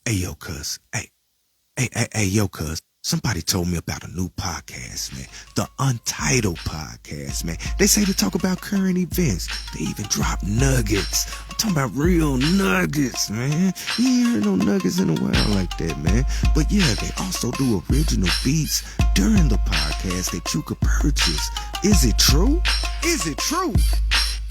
Hey, yo, cuz. Hey, yo, cuz. Somebody told me about a new podcast, man. The Untytled podcast, man. They say they talk about current events. They even drop nuggets. I'm talking about real nuggets, man. You ain't heard no nuggets in a while like that, man. But yeah, they also do original beats during the podcast that you could purchase. Is it true? Is it true?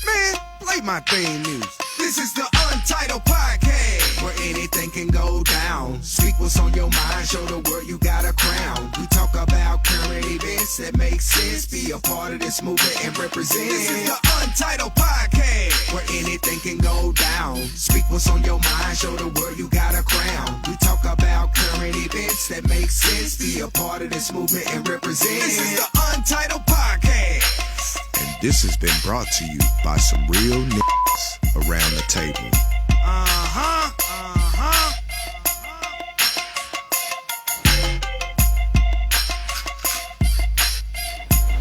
Man, play my theme music. This is the Untitled Podcast, where anything can go down. Speak what's on your mind, show the world you got a crown. We talk about current events that make sense. Be a part of this movement and represent. This is the Untitled Podcast, where anything can go down. Speak what's on your mind, show the world you got a crown. We talk about current events that make sense. Be a part of this movement and represent. This is the Untitled Podcast. And this has been brought to you by some real niggas around the table.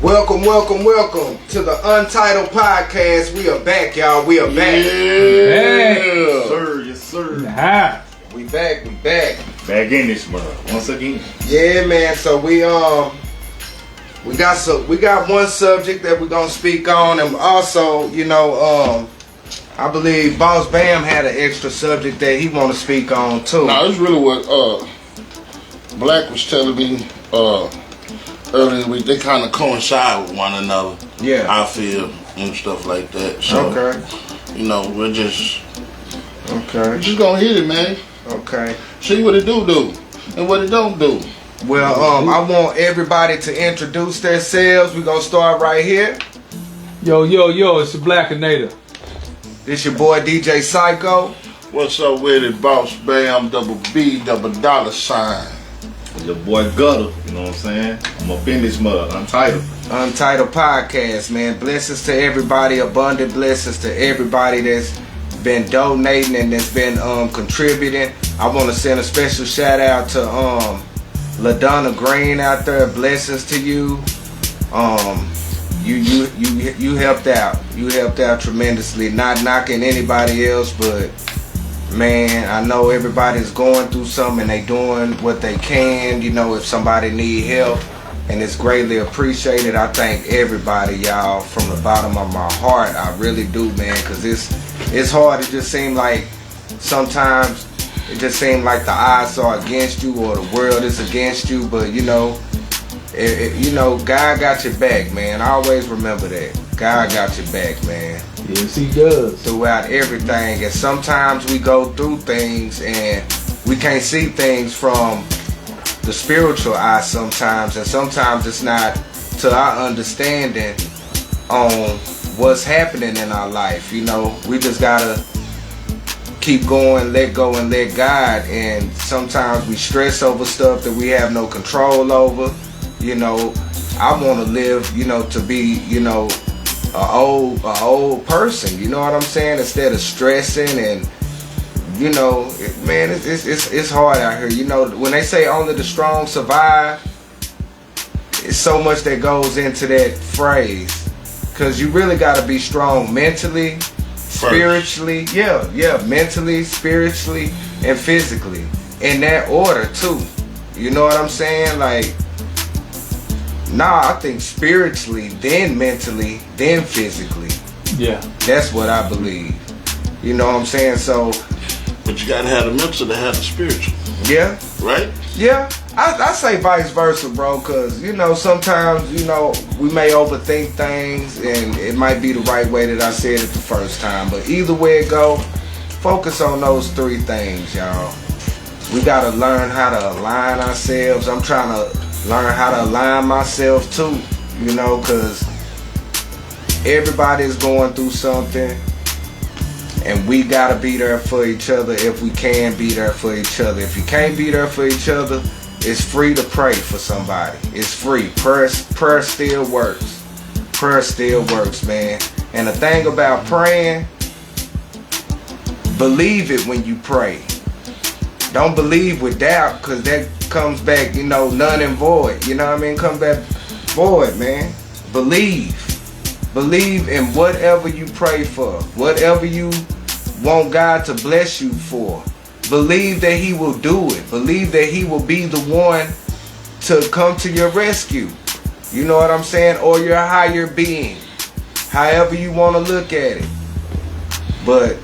Welcome to the Untitled Podcast. We are back, y'all. We are back. Yes, sir. Yeah. We back. Back in this month once again. Yeah, man. So we got one subject that we're gonna speak on, and also, I believe Boss BAMM had an extra subject that he want to speak on too. Now, it's really what Black was telling me earlier this week. They kind of coincide with one another. Yeah, I feel and stuff like that. So, okay. We're just gonna hit it, man. Okay. See what it do and what it don't do. Well, I want everybody to introduce themselves. We're gonna start right here. Yo, it's the Blackinator. This your boy DJ Psyk-O. What's up with it, Boss BAMM, double B, double dollar sign. Your boy GUTTA, you know what I'm saying? I'm up in this mud, Untitled. Untitled Podcast, man. Blessings to everybody, abundant blessings to everybody that's been donating and that's been contributing. I want to send a special shout out to LaDonna Green out there. Blessings to you. You helped out. You helped out tremendously. Not knocking anybody else, but man, I know everybody's going through something and they doing what they can. If somebody need help, and it's greatly appreciated. I thank everybody, y'all, from the bottom of my heart. I really do, man, because it's hard. It just seems like sometimes it just seems like the odds are against you or the world is against you, but God got your back, man. I always remember that. God got your back, man. Yes, he does. Throughout everything. And sometimes we go through things and we can't see things from the spiritual eye sometimes. And sometimes it's not to our understanding on what's happening in our life. We just gotta keep going, let go, and let God. And sometimes we stress over stuff that we have no control over. I want to live, to be, an old person. You know what I'm saying? Instead of stressing and, man, it's hard out here. When they say only the strong survive, it's so much that goes into that phrase. Because you really got to be strong mentally, spiritually, mentally, spiritually, and physically. In that order, too. You know what I'm saying? I think spiritually, then mentally, then physically. Yeah. That's what I believe. You know what I'm saying? So. But you gotta have the mental to have the spiritual. Yeah. Right? Yeah. I say vice versa, bro, because, sometimes, we may overthink things, and it might be the right way that I said it the first time. But either way it go, focus on those three things, y'all. We got to learn how to align ourselves. I'm trying to learn how to align myself, too, because everybody's going through something, and we got to be there for each other if we can be there for each other. If you can't be there for each other, it's free to pray for somebody. It's free. Prayer still works. Prayer still works, man. And the thing about praying, believe it when you pray. Don't believe with doubt, because that comes back, none and void. You know what I mean? Come back void, man. Believe. Believe in whatever you pray for. Whatever you want God to bless you for. believe that he will do it. Believe that he will be the one to come to your rescue. You know what I'm saying? Or your higher being. However you want to look at it. But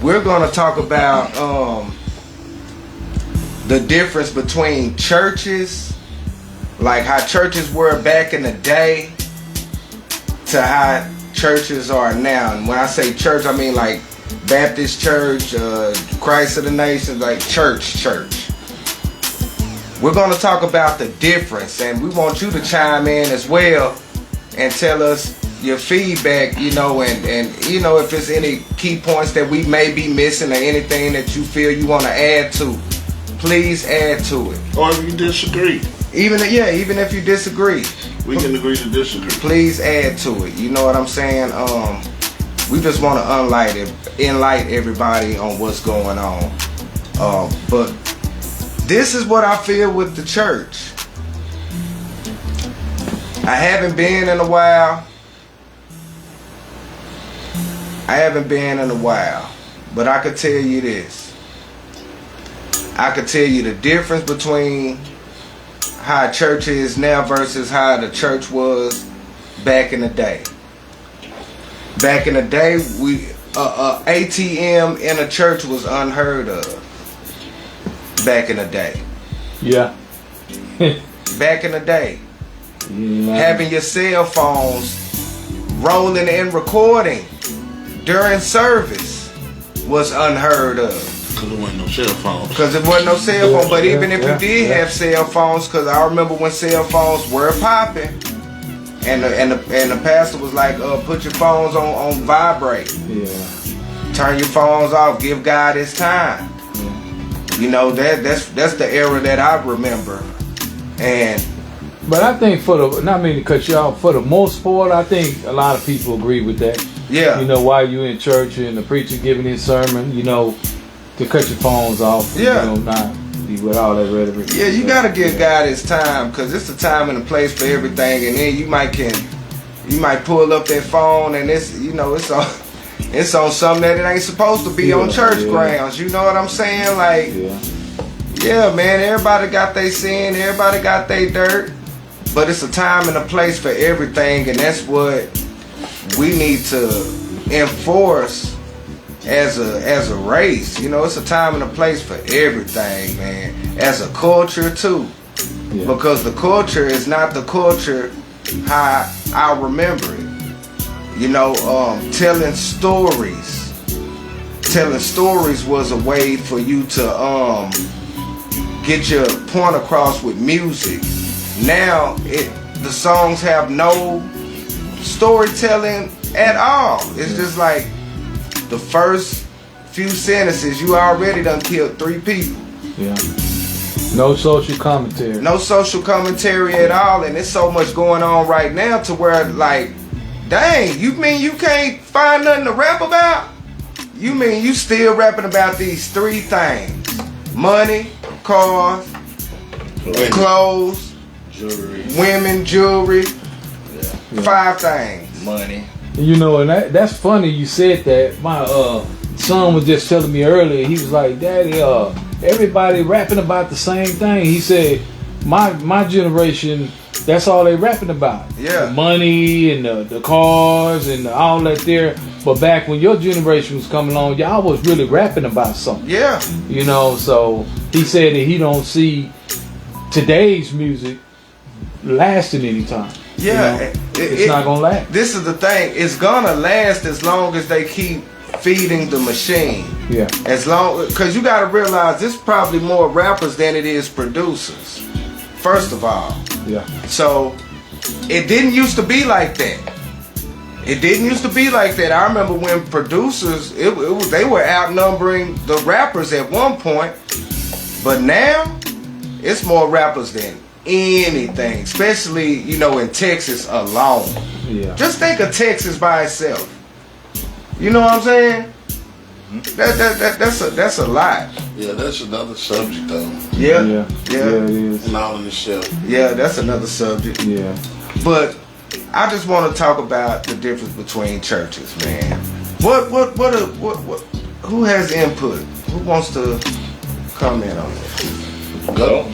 we're going to talk about the difference between churches, like how churches were back in the day, to how churches are now. And when I say church, I mean like Baptist church, Christ of the Nations, like church. We're going to talk about the difference, and we want you to chime in as well and tell us your feedback, you know, and you know, if there's any key points that we may be missing or anything that you feel you want to add to, please add to it. Or if you disagree. Even if you disagree, we can agree to disagree. Please add to it. You know what I'm saying? We just want to enlighten everybody on what's going on. But this is what I feel with the church. I haven't been in a while. But I could tell you this. I could tell you the difference between how church is now versus how the church was back in the day. Back in the day, ATM in a church was unheard of. Back in the day. Yeah. Back in the day. Yeah. Having your cell phones rolling and recording during service was unheard of. Because there wasn't no cell phones. Because there wasn't no cell phone. But even if you did have cell phones, because I remember when cell phones were popping, and the pastor was like, put your phones on vibrate. Yeah. Turn your phones off. Give God his time. Yeah. You know, that's the era that I remember. But I think not mean to cut you off, for the most part, I think a lot of people agree with that. Yeah. You know, while you in church and the preacher giving his sermon, you know, to cut your phones off. Yeah. You know, not be with all that rhetoric. Yeah, you got to give God his time, because it's a time and a place for everything. And then you might pull up that phone and it's, you know, it's on something that it ain't supposed to be on church grounds. You know what I'm saying? Like, yeah, man, everybody got their sin, everybody got their dirt, but it's a time and a place for everything, and that's what we need to enforce as a race. You know, it's a time and a place for everything, man. As a culture too, because the culture is not the culture how I remember it. You know, telling stories was a way for you to get your point across with music. Now the songs have no storytelling at all. It's just like the first few sentences, you already done killed 3 people. Yeah. No social commentary. No social commentary at all, and there's so much going on right now to where, like, dang, you mean you can't find nothing to rap about? You mean you still rapping about these 3 things? Money, cars, clothes, jewelry, women, jewelry, 5 things. money. You know, and that's funny you said that. My son was just telling me earlier, he was like, Daddy, everybody rapping about the same thing. He said, my generation, that's all they rapping about. Yeah. The money and the cars and all that there. But back when your generation was coming along, y'all was really rapping about something. Yeah. You know, so he said that he don't see today's music lasting anytime. Yeah. You know? It's not gonna last. This is the thing. It's gonna last as long as they keep feeding the machine. Yeah. As long, because you gotta realize this probably more rappers than it is producers. First of all. Yeah. So it didn't used to be like that. It didn't used to be like that. I remember when producers, they were outnumbering the rappers at one point, but now it's more rappers than anything, especially, you know, in Texas alone. Yeah. Just think of Texas by itself. You know what I'm saying? That's a lot. Yeah, that's another subject though. Yeah. It is. And all in the show. Yeah, that's another subject. Yeah. But I just want to talk about the difference between churches, man. Who has input? Who wants to comment on that? Go.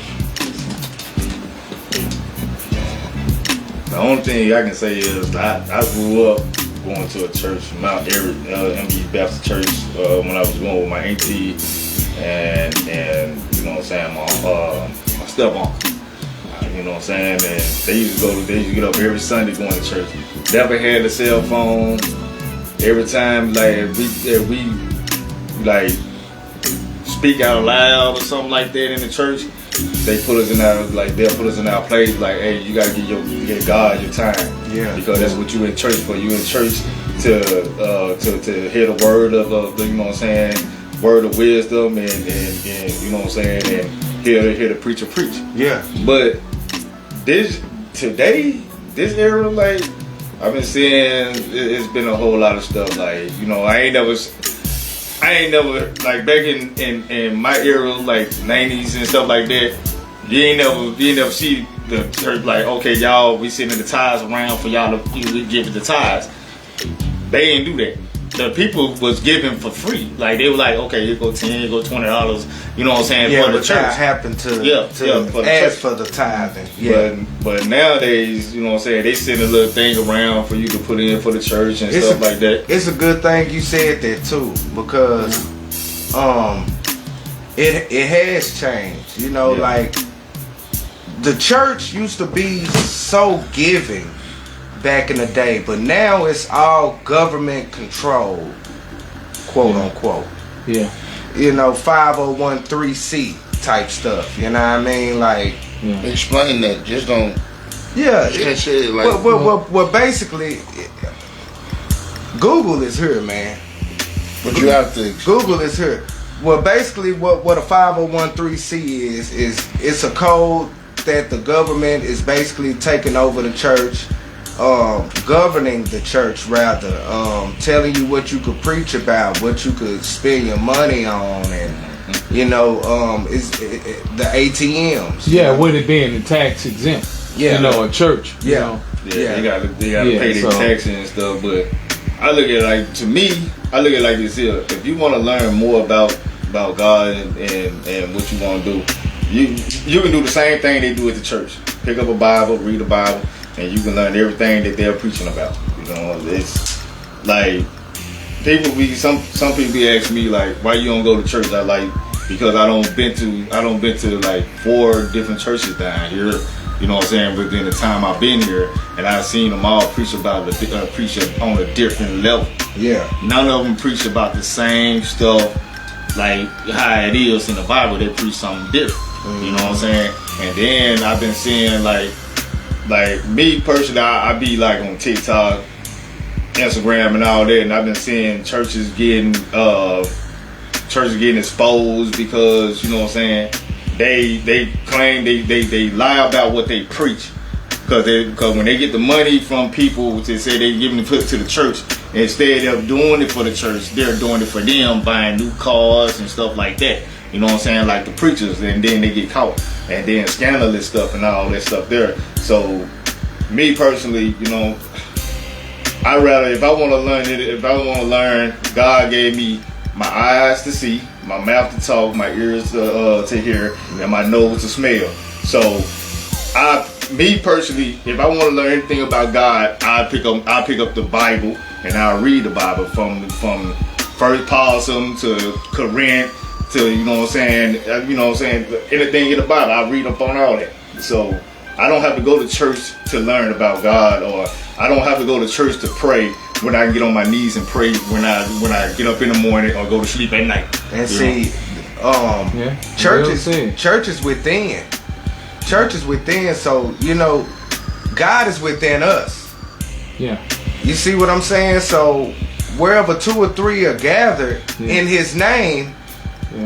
The only thing I can say is I grew up going to a church, Mount Eric, MB Baptist Church, when I was going with my auntie and you know what I'm saying, my step uncle. You know what I'm saying? And they used to get up every Sunday going to church. Never had a cell phone. Every time like we like speak out loud or something like that in the church, they'll put us in our place like, hey, you gotta give God your time. Yeah. Because that's what you in church for. You in church to hear the word of the, you know what I'm saying, word of wisdom and you know what I'm saying, and hear the preacher preach. Yeah. But this era, like I've been seeing, it's been a whole lot of stuff. Like, you know, I ain't never like back in my era, like 90s and stuff like that. You ain't never see the church like, okay, y'all, we sending the tithes around for y'all to give it the tithes. They ain't do that. The people was giving for free. Like they were like, okay, here go $10, here go $20. You know what I'm saying? Yeah, for the but church. that happened to for the ask church. for the tithing. Yeah. But nowadays, you know what I'm saying, they send a little thing around for you to put in for the church and stuff like that. It's a good thing you said that too, because it has changed. You know, like the church used to be so giving back in the day, but now it's all government controlled, quote unquote. Yeah. You know, 501(c) type stuff. You know what I mean? Like, explain that. Just don't. Yeah. Just say it like. Well, basically, Google is here, man. But you have to. Google is here. Well, basically, what a 501(c) is it's a code that the government is basically taking over the church. Governing the church, rather, telling you what you could preach about, what you could spend your money on, and you know, the ATMs. Yeah, with it being the tax exempt. Yeah, you know, a church. Yeah, you know? They gotta pay their taxes and stuff. But I look at it like, to me, I look at it like this here. If you want to learn more about God and what you want to do, you can do the same thing they do at the church. Pick up a Bible, read the Bible. And you can learn everything that they're preaching about. You know, it's like some people be asking me like, why you don't go to church? I like, because I don't been to like 4 different churches down here. You know what I'm saying? Within the time I've been here, and I've seen them all preach about preach on a different level. Yeah. None of them preach about the same stuff like how it is in the Bible. They preach something different. Mm-hmm. You know what I'm saying? And then I've been seeing like me personally, I be like on TikTok, Instagram, and all that, and I've been seeing churches getting exposed because, you know what I'm saying, they claim they lie about what they preach because when they get the money from people, they say they giving it to the church, instead of doing it for the church, they're doing it for them, buying new cars and stuff like that. You know what I'm saying? Like the preachers, and then they get caught, and then scandalous stuff and all that stuff there. So, me personally, you know, I rather, if I want to learn, God gave me my eyes to see, my mouth to talk, my ears to hear, and my nose to smell. So, me personally, if I want to learn anything about God, I pick up the Bible and I read the Bible from First Paul to Corinth. To, you know what I'm saying, anything in the Bible, I read up on all that. So I don't have to go to church to learn about God, or I don't have to go to church to pray when I can get on my knees and pray when I get up in the morning or go to sleep at night. And see, church is within. Church is within, so you know, God is within us. Yeah. You see what I'm saying? So wherever 2 or 3 are gathered in His name,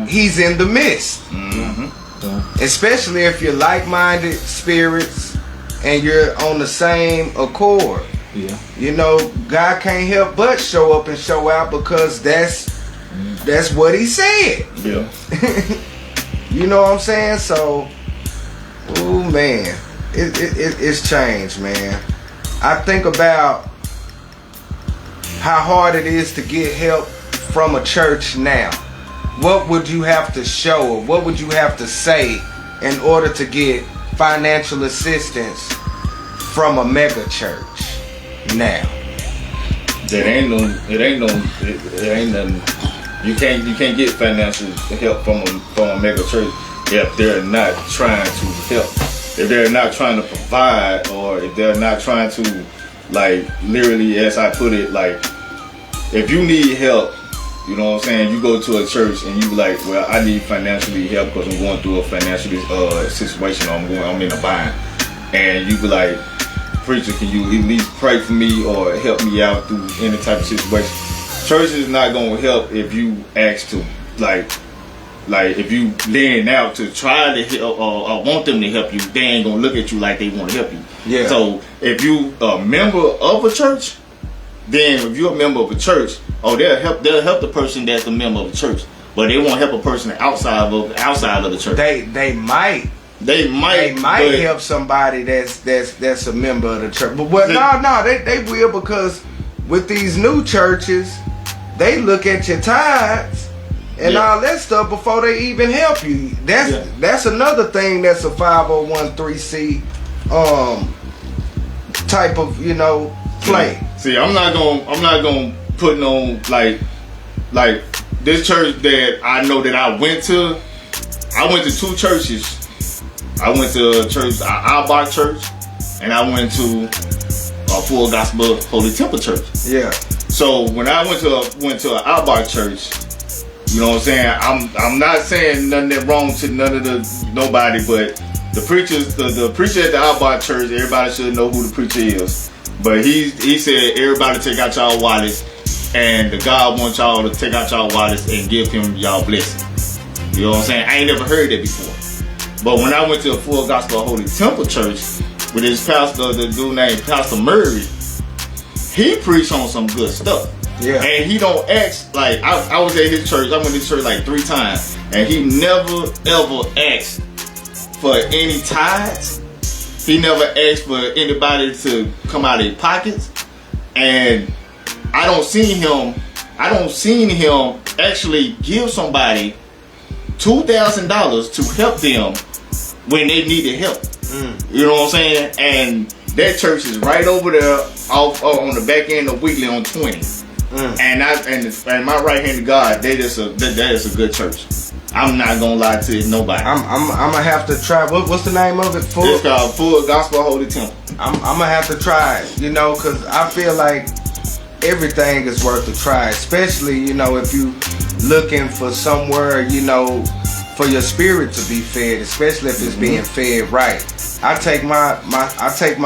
He's in the midst. Mm-hmm. Yeah. Especially if you're like-minded spirits and you're on the same accord. Yeah. You know, God can't help but show up and show out because that's what He said. Yeah. You know what I'm saying? So, oh man, it's changed, man. I think about how hard it is to get help from a church now. what would you have to show, or what would you have to say in order to get financial assistance from a mega church now? It ain't nothing. You can't get financial help from a mega church if they're not trying to help. If they're not trying to provide, or if they're not trying to, like, literally, as I put it, like, if you need help, you know what I'm saying, you go to a church and you be like, well, I need financially help because I'm going through a financial situation, or I'm in a bind, and you be like, preacher, can you at least pray for me or help me out through any type of situation? Church is not going to help if you ask to, like if you laying out to try to help or want them to help you, they ain't going to look at you like they want to help you. Yeah. So if you a member of a church, then if you're a member of a church, they'll help the person that's a member of the church, but they won't help a person outside of the church. They might help somebody that's a member of the church, but they will, because with these new churches, they look at your tithes and all that stuff before they even help you. That's another thing. That's a 501(c) type of play. See, I'm not gonna put no like this church that I know that I went to. I went to two churches. I went to a church, B.I.Y.O church, and I went to a Full Gospel Holy Temple church. Yeah. So when I went to a B.I.Y.O church, you know what I'm saying, I'm not saying nothing wrong to nobody, but the preacher at the B.I.Y.O church, everybody should know who the preacher is. But he said everybody take out y'all wallets, and the God wants y'all to take out y'all wallets and give him y'all blessing. You know what I'm saying? I ain't never heard that before. But when I went to a Full Gospel Holy Temple church with his pastor, the dude named Pastor Murray, he preached on some good stuff. Yeah. And he don't ask, like, I was at his church, I went to his church like 3 times, and he never ever asked for any tithes. He never asked for anybody to come out of their pockets. And I don't see him actually give somebody $2,000 to help them when they needed help. You know what I'm saying? And that church is right over there off on the back end of Wheatley on 20. And my right hand to God, that is a good church. I'm not gonna lie to nobody. I'm gonna have to try. What's the name of it? It's called Full Gospel Holy Temple. I'm gonna have to try it, because I feel like everything is worth a try, especially if you looking for somewhere for your spirit to be fed, especially if it's being fed right. I take my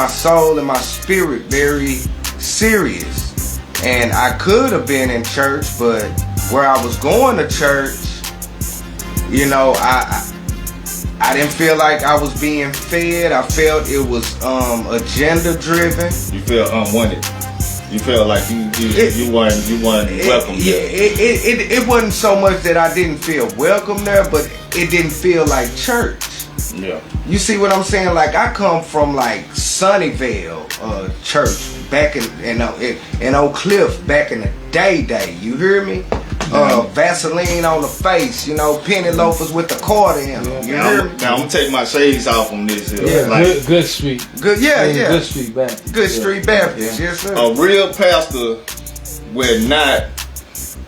soul and my spirit very serious, and I could have been in church, but where I was going to church, I didn't feel like I was being fed. I felt it was agenda driven. You felt unwanted. You felt like you weren't welcome there. It wasn't so much that I didn't feel welcome there, but it didn't feel like church. Yeah. You see what I'm saying? Like, I come from like Sunnyvale church back in Oak Cliff back in the day. You hear me? Vaseline on the face, penny loafers with the quarter in them. You hear me? Now I'm gonna take my shades off on this here. Yeah, like, good street. Good, yeah. Good street Baptist. Good street Baptist, yes sir. A real pastor will not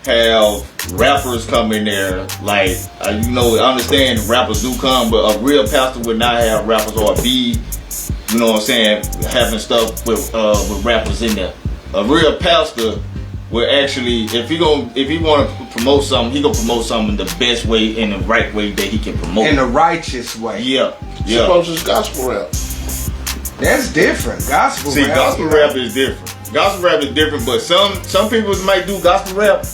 have rappers come in there. Like, I understand rappers do come, but a real pastor would not have rappers or be, having stuff with rappers in there. A real pastor will actually, if he want to promote something, he gonna promote something the best way, in the right way that he can promote. In the righteous way. Yeah. Suppose it's gospel rap. That's different. Gospel rap. Gospel rap is different. Gospel rap is different, but some people might do gospel rap,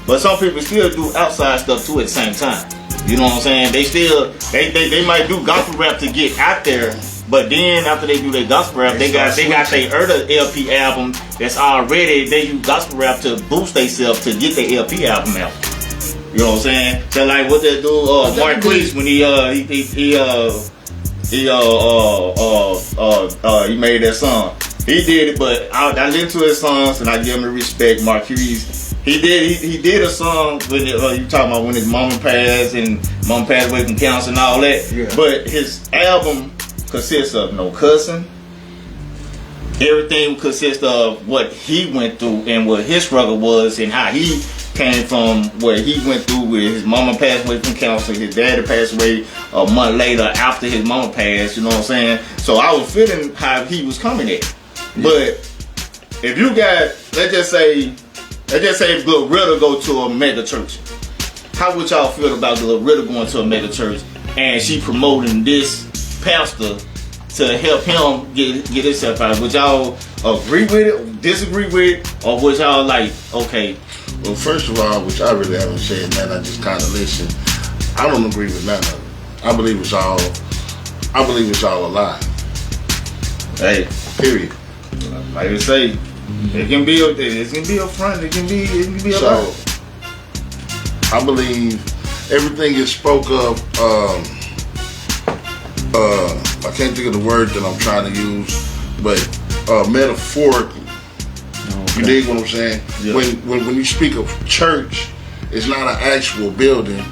but some people still do outside stuff too at the same time. You know what I'm saying? They still they might do gospel rap to get out there, but then after they do their gospel rap, they got their other LP album that's already, they use gospel rap to boost themselves to get their LP album out. You know what I'm saying? So like what they do, Martin Cleese, when he made that song. He did it, but I listened to his songs and I give him the respect. Marquise, He did a song when you talking about when his mama passed away from cancer and all that. Yeah. But his album consists of no cussing. Everything consists of what he went through and what his struggle was and how he came from what he went through with his mama passed away from cancer. His daddy passed away a month later after his mama passed. You know what I'm saying? So I was feeling how he was coming at. But if you got, let's just say if Glorilla go to a mega church, how would y'all feel about Glorilla going to a mega church and she promoting this pastor to help him get himself out? Would y'all agree with it, disagree with it, or would y'all like, okay? Well, first of all, which I really haven't said, man, I just kind of listen. I don't agree with none of it. I believe it's all a lie. Hey, period. Like I say, it can be a front, it can be a lie. So, I believe everything is spoke of. I can't think of the word that I'm trying to use, but metaphorically. Okay. You dig what I'm saying? Yeah. When you speak of church, it's not an actual building.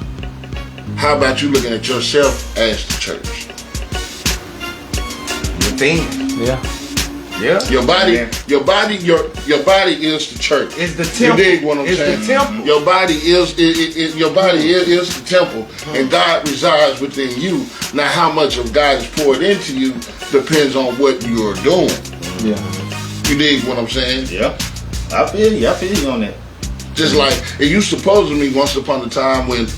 How about you looking at yourself as the church? Within. Yeah. Yeah. Your body is the church. It's the temple. You dig what I'm saying? It's the temple. Your body is the temple, and God resides within you. Now, how much of God is poured into you depends on what you are doing. Yeah. You dig what I'm saying? Yeah. I feel you on that. Just like it used to pose to me once upon a time when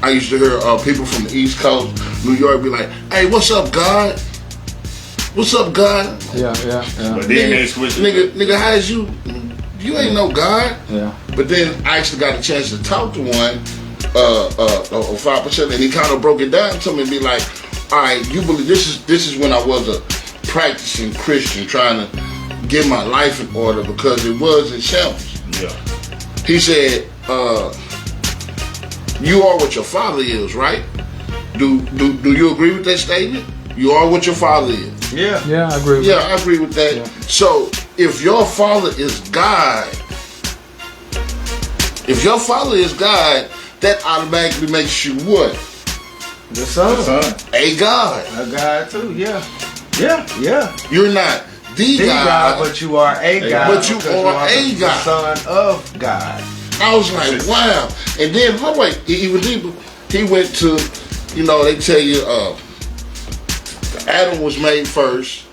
I used to hear people from the East Coast, New York, be like, "Hey, what's up, God? What's up, God?" Yeah. But then they switch nigga, how's you? You ain't no God. Yeah. But then I actually got a chance to talk to one, 5%, and he kind of broke it down to me and be like, "All right, you believe this is when I was a practicing Christian trying to get my life in order because it was in shambles." Yeah. He said, "You are what your father is, right? Do you agree with that statement? You are what your father is." Yeah. Yeah, I agree with that. Yeah, I agree with that. Yeah. So if your father is God, that automatically makes you what? The son. A God. A God too, yeah. Yeah. You're not the God, but you are a God. But you are a God. The son of God. I was like, wow. And then, wait, even deeper, he went to, they tell you, Adam was made first,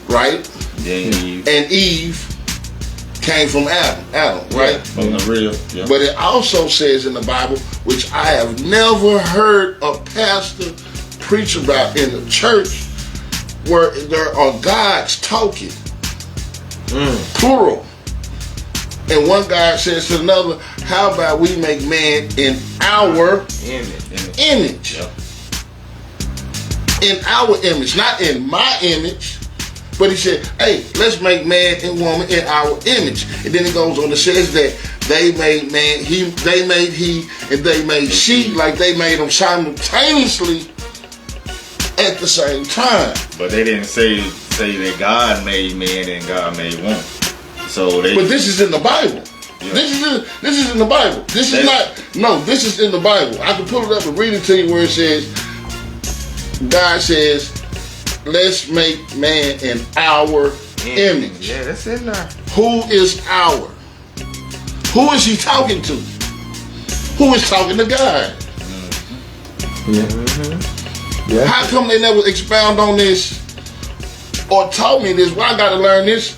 right? Yeah. And Eve came from Adam, right? From the real. Yeah. But it also says in the Bible, which I have never heard a pastor preach about in the church, where there are gods talking, plural. And one God says to another, how about we make man in our image? Yeah. In our image, not in my image. But he said, hey, let's make man and woman in our image. And then he goes on and says that they made man, they made he, and they made she, like they made them simultaneously at the same time. But they didn't say that God made man and God made woman. But this is in the Bible. Yeah. This is in the Bible. This is in the Bible. I can pull it up and read it to you where it says, God says, let's make man in our image. Yeah, that's in there. Who is our? Who is he talking to? Who is talking to God? Yeah. Yeah. How come they never expound on this or taught me this? Well, I got to learn this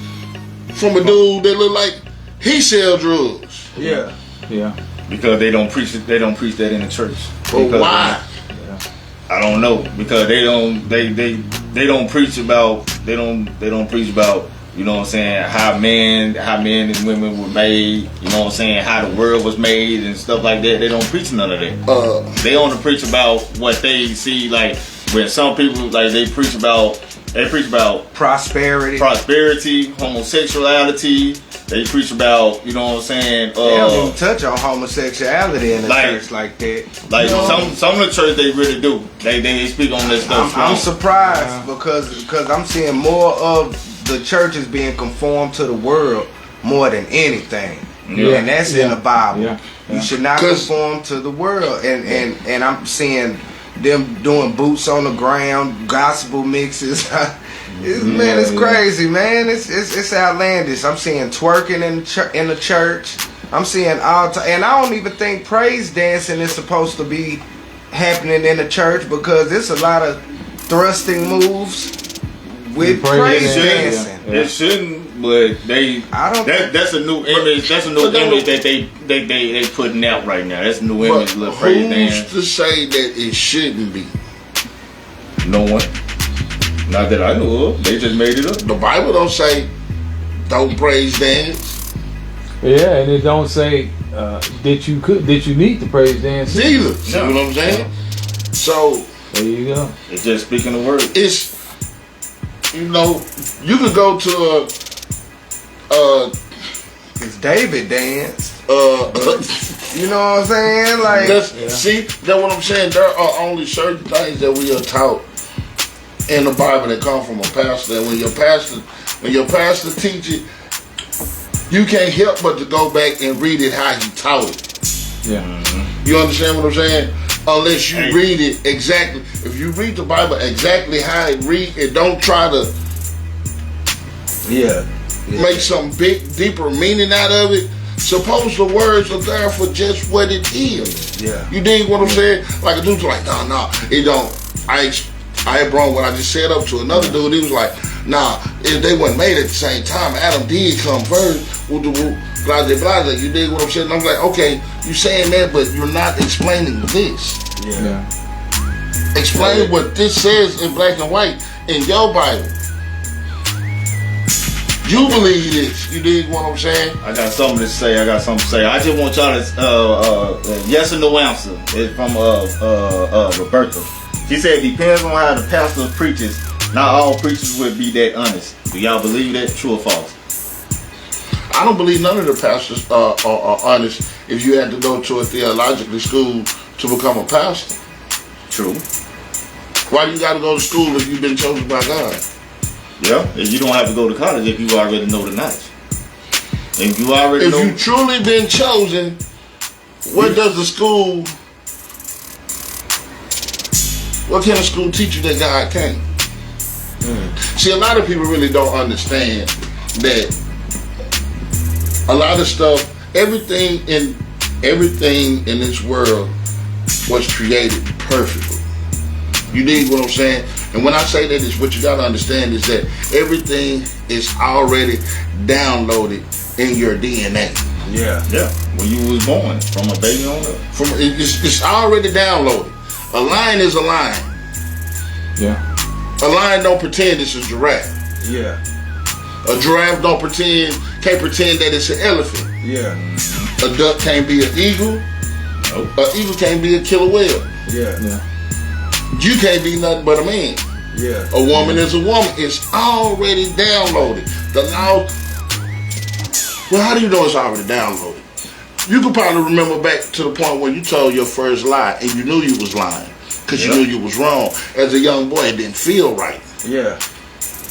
from a dude that look like he sell drugs. Yeah. Because they don't preach it. They don't preach that in the church. But why? I don't know, because they don't preach about you know what I'm saying, how men and women were made, you know what I'm saying, how the world was made and stuff like that. They don't preach none of that. They only preach about what they see, like when some people they preach about prosperity, homosexuality. They preach about, you know what I'm saying. They don't even touch on homosexuality in the church like that. Like some of the church they really do. They speak on this stuff. I'm surprised because I'm seeing more of the churches being conformed to the world more than anything. Yeah. And that's in the Bible. Yeah. You should not conform to the world. And I'm seeing them doing boots on the ground, gospel mixes. Man, it's crazy, man. It's outlandish. I'm seeing twerking in the church. I'm seeing and I don't even think praise dancing is supposed to be happening in the church, because it's a lot of thrusting moves with praise dancing. It shouldn't, but that's a new image. That's a new image that they putting out right now. That's a new image. Who's to say that it shouldn't be? No one. Not that I know of. They just made it up. The Bible don't say don't praise dance. Yeah, and it don't say that you need to praise dance neither. See what I'm saying? So there you go. It's just speaking the word. It's, you know, you could go to it's David dance. You know what I'm saying? Like, see, that's what I'm saying. There are only certain things that we are taught in the Bible that come from a pastor. And when your pastor teach it, you can't help but to go back and read it how he taught it. Yeah. You understand what I'm saying? Unless you read it exactly. If you read the Bible exactly how it read, and don't try to make some big, deeper meaning out of it. Suppose the words are there for just what it is. Yeah. You dig what I'm saying? Like a dude's like, no, it don't. I brought what I just said up to another dude. He was like, nah, if they weren't made at the same time, Adam did come first. Blase, blase. You dig what I'm saying? I'm like, okay, you saying that, but you're not explaining this. Yeah. Explain what this says in black and white in your Bible. You believe this. You dig what I'm saying? I got something to say. I just want y'all to yes or no answer. It's from Roberta. She said it depends on how the pastor preaches. Not all preachers would be that honest. Do y'all believe that? True or false? I don't believe none of the pastors are honest if you had to go to a theological school to become a pastor. True. Why do you got to go to school if you've been chosen by God? Yeah, and you don't have to go to college if you already know the knowledge. If you truly been chosen, what does the school, what can a school teach you that God can't? See, a lot of people really don't understand that a lot of stuff, everything in this world was created perfectly. You dig what I'm saying? And when I say that, is what you gotta understand is that everything is already downloaded in your DNA. Yeah. When you was born, from a baby on up. It's already downloaded. A lion is a lion. Yeah. A lion don't pretend it's a giraffe. Yeah. A giraffe can't pretend that it's an elephant. Yeah. A duck can't be an eagle. Nope. An eagle can't be a killer whale. Yeah. You can't be nothing but a man. Yeah. A woman is a woman. It's already downloaded. The law. Well, how do you know it's already downloaded? You could probably remember back to the point where you told your first lie and you knew you was lying because you knew you was wrong. As a young boy, it didn't feel right. Yeah.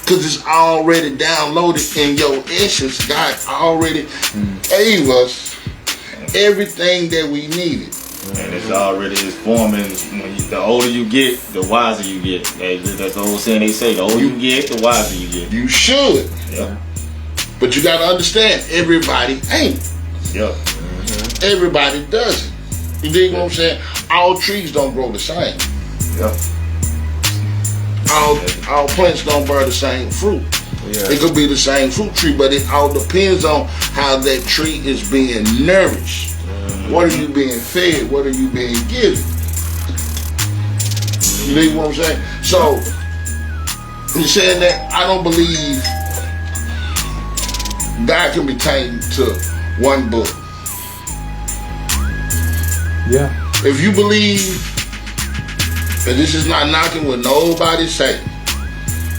Because it's already downloaded in your essence. God already gave us everything that we needed. And it's already forming. The older you get, the wiser you get. That's the old saying they say. The older you get, the wiser you get. You should. Yeah. But you got to understand, everybody ain't. Yeah. Everybody doesn't. You dig what I'm saying? All trees don't grow the same. Yeah. All plants don't bear the same fruit. Yeah. It could be the same fruit tree, but it all depends on how that tree is being nourished. What are you being fed? What are you being given? You dig what I'm saying? So, you're saying that I don't believe God can be tamed to one book. Yeah. If you believe, and this is not knocking what nobody say,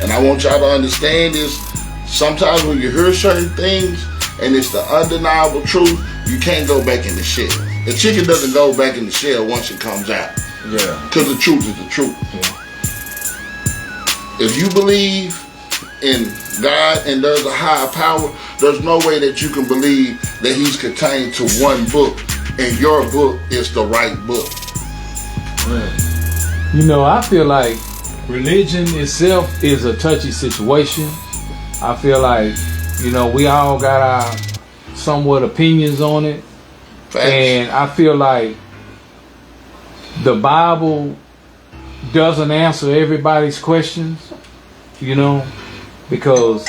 and I want y'all to understand this, sometimes when you hear certain things and it's the undeniable truth, you can't go back in the shell. The chicken doesn't go back in the shell once it comes out. Yeah. Because the truth is the truth. Yeah. If you believe in God and there's a higher power, there's no way that you can believe that he's contained to one book and your book is the right book. You know, I feel like religion itself is a touchy situation. I feel like, you know, we all got our somewhat opinions on it. Facts. And I feel like the Bible doesn't answer everybody's questions, you know, because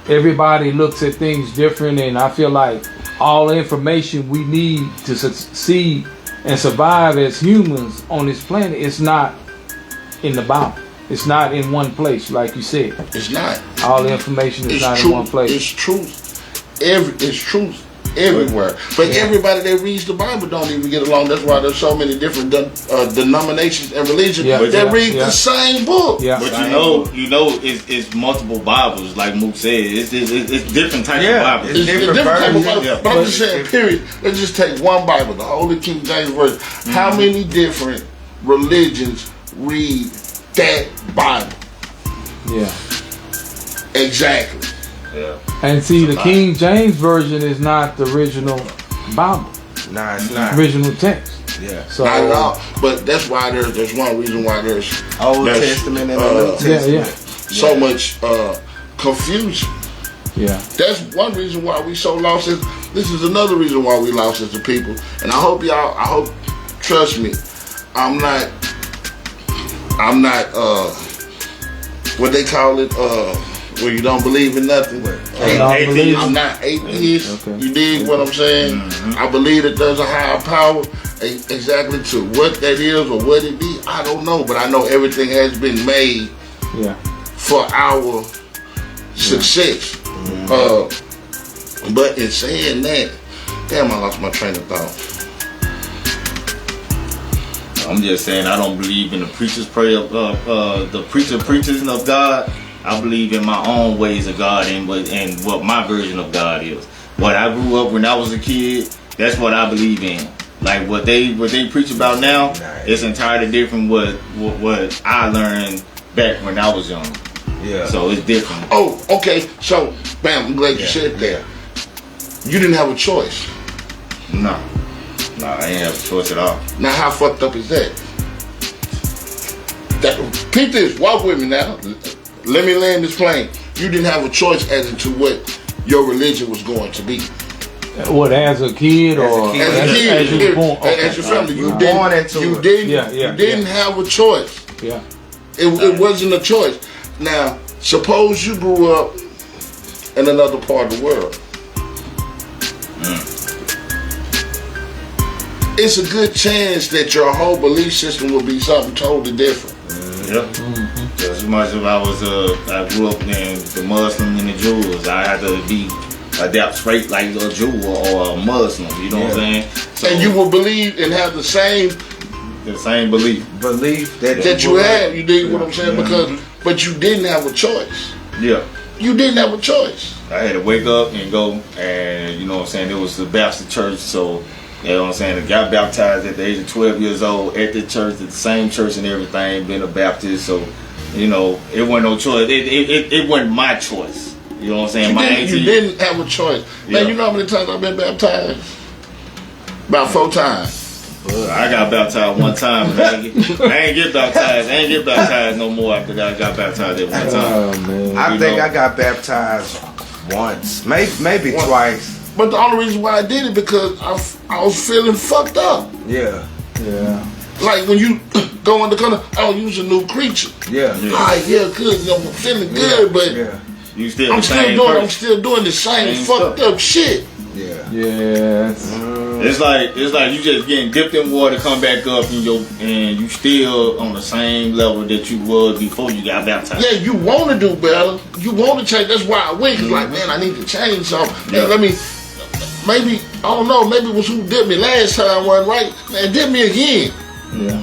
everybody looks at things different, and I feel like all the information we need to succeed and survive as humans on this planet is not in the Bible. It's not in one place, like you said. It's not. All the information is not in one place. It's truth. It's truth everywhere. But everybody that reads the Bible don't even get along. That's why there's so many different denominations and religions that read the same book. Yeah. But you know, it's multiple Bibles, like Mook said. It's different types of Bibles. It's different type of Bible. But I'm just saying, period. Let's just take one Bible, the Holy King James Version. How many different religions read that Bible? Yeah. Exactly. Yeah. And see, the King James Version is not the original Bible. Nah, it's not. Original text. Yeah. So, not at all. But that's why there's one reason why there's Old Testament and the New Testament. So much confusion. Yeah. That's one reason why we so lost. This is another reason why we lost as a people. And I hope, trust me, I'm not what they call it, where you don't believe in nothing. I'm not atheist. Okay. You dig what I'm saying? Mm-hmm. I believe that there's a higher power. Exactly to what that is or what it be, I don't know. But I know everything has been made for our success. Mm-hmm. But in saying that, damn, I lost my train of thought. I'm just saying I don't believe in the preacher's prayer, the preaching of God. I believe in my own ways of God and what my version of God is. What I grew up when I was a kid, that's what I believe in. Like what they preach about now, it's entirely different what I learned back when I was young. Yeah. So it's different. Oh, okay. So, bam, I'm glad you said that. You didn't have a choice. No, I didn't have a choice at all. Now, how fucked up is that? Peep this. Walk with me now. Let me land this plane. You didn't have a choice as to what your religion was going to be. What, as a kid or as you were born? As your family, you didn't have a choice. Yeah. It wasn't a choice. Now, suppose you grew up in another part of the world. It's a good chance that your whole belief system will be something totally different. Yep. As much as I grew up in the Muslim and the Jews, I had to adapt straight like a Jew or a Muslim. You know what I'm saying? So, and you will believe and have the same belief that you have. You dig what I'm saying? But you didn't have a choice. Yeah. You didn't have a choice. I had to wake up and go, and you know what I'm saying, it was the Baptist church, so you know what I'm saying, I got baptized at the age of 12 years old at the church, at the same church and everything, being a Baptist, so you know, it wasn't no choice. It wasn't my choice. You know what I'm saying? You didn't have a choice. Yeah. Man, you know how many times I've been baptized? About 4 times. I got baptized one time. And I ain't get baptized. I ain't get baptized no more after that. I got baptized at one time. Oh, man. I think I got baptized once, maybe twice. But the only reason why I did it because I was feeling fucked up. Yeah. Like when you go in the corner, oh, you's a new creature. Yeah. Good. You know, I'm feeling good, but you still I'm still doing the same fucked up shit. Yeah. It's like you just getting dipped in water, come back up, and you still on the same level that you was before you got baptized. Yeah, you want to do better. You want to change. That's why I went. Cause like, man, I need to change something. Yeah. Maybe I don't know. Maybe it was who dipped me last time wasn't right. Man, dip me again. Yeah.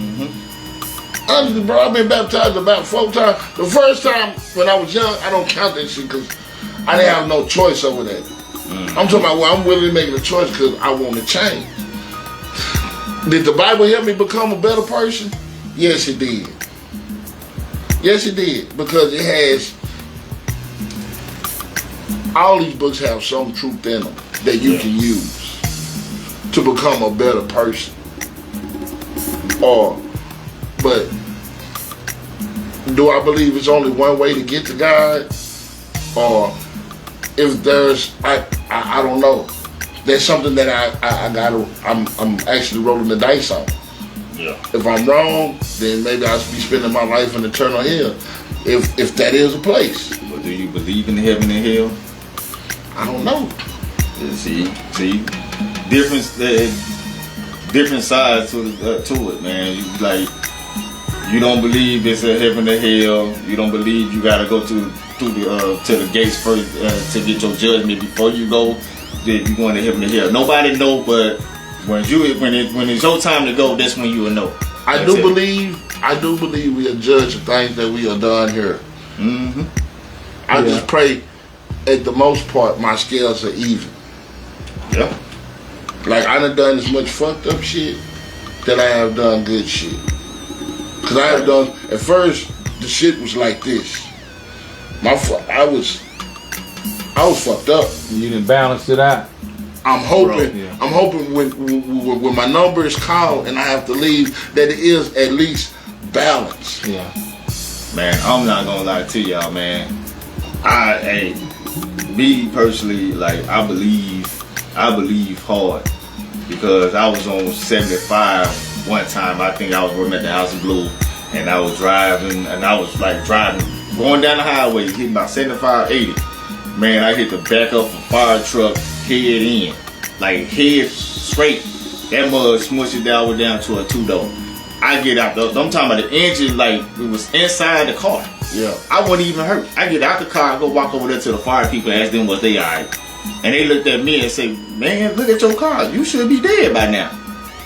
Honestly, bro, I've been baptized about 4 times. The first time when I was young, I don't count that shit because I didn't have no choice over that. I'm talking about I'm willing to make a choice because I want to change. Did the Bible help me become a better person? Yes, it did. Yes, it did. Because it has all these books have some truth in them that you can use to become a better person. But do I believe it's only one way to get to God? Or if there's, I don't know. There's something that I'm actually rolling the dice on. Yeah. If I'm wrong, then maybe I'll be spending my life in eternal hell. If that is a place. But do you believe in heaven and hell? I don't know. See, different sides to it, man. You don't believe it's a heaven and hell. You don't believe you gotta go to the gates first to get your judgment before you go. That you going to heaven and hell. Nobody know, but when it's your time to go, that's when you will know. I do believe we are judged of things that we have done here. Mm-hmm. I just pray, at the most part, my scales are even. Yeah. Like, I done as much fucked up shit that I have done good shit. Cause I have done, at first, the shit was like this. I was fucked up. You didn't balance it out. I'm hoping when my number is called and I have to leave, that it is at least balanced. Yeah. Man, I'm not gonna lie to y'all, man. Me personally, like, I believe hard, because I was on 75 one time. I think I was working at the House of Blue, and I was driving, going down the highway, hitting about 75, 80. Man, I hit the back of a fire truck, head in, like head straight. That mud smushed it down to a 2-door. I get out, I'm talking about the engine, like it was inside the car. Yeah. I wasn't even hurt. I get out the car, I go walk over there to the fire people, ask them was they alright. And they looked at me and say, man, look at your car. You should be dead by now.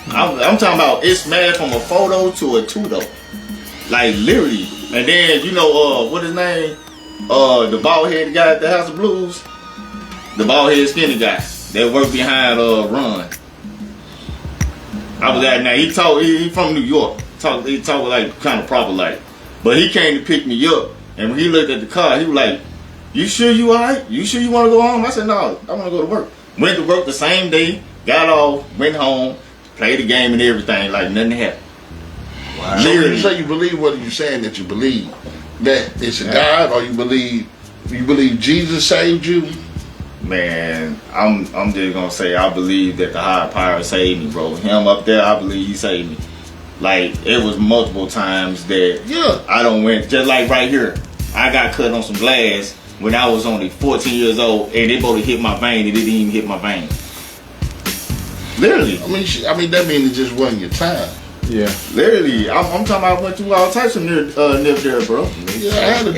I'm talking about it smashed from a photo to a 2-door. Like, literally. And then, what his name? The bald-headed guy at the House of Blues. The bald-headed skinny guy that worked behind Ron. I was at now. He from New York. He talk like kind of proper like. But he came to pick me up. And when he looked at the car, he was like, you sure you alright? You sure you want to go home? I said, no, I want to go to work. Went to work the same day, got off, went home, played the game and everything like nothing happened. Wow. So when you say you believe, what are you saying that you believe? That it's a God, or you believe Jesus saved you? Man, I'm just gonna say I believe that the higher power saved me, bro. Him up there, I believe he saved me. Like, it was multiple times that I don't went, just like right here. I got cut on some glass when I was only 14 years old, and it both hit my vein, and it didn't even hit my vein. Literally. I mean that means it just wasn't your time. Yeah. Literally. I'm talking about I went through all types of nip there, bro. Yeah, I had to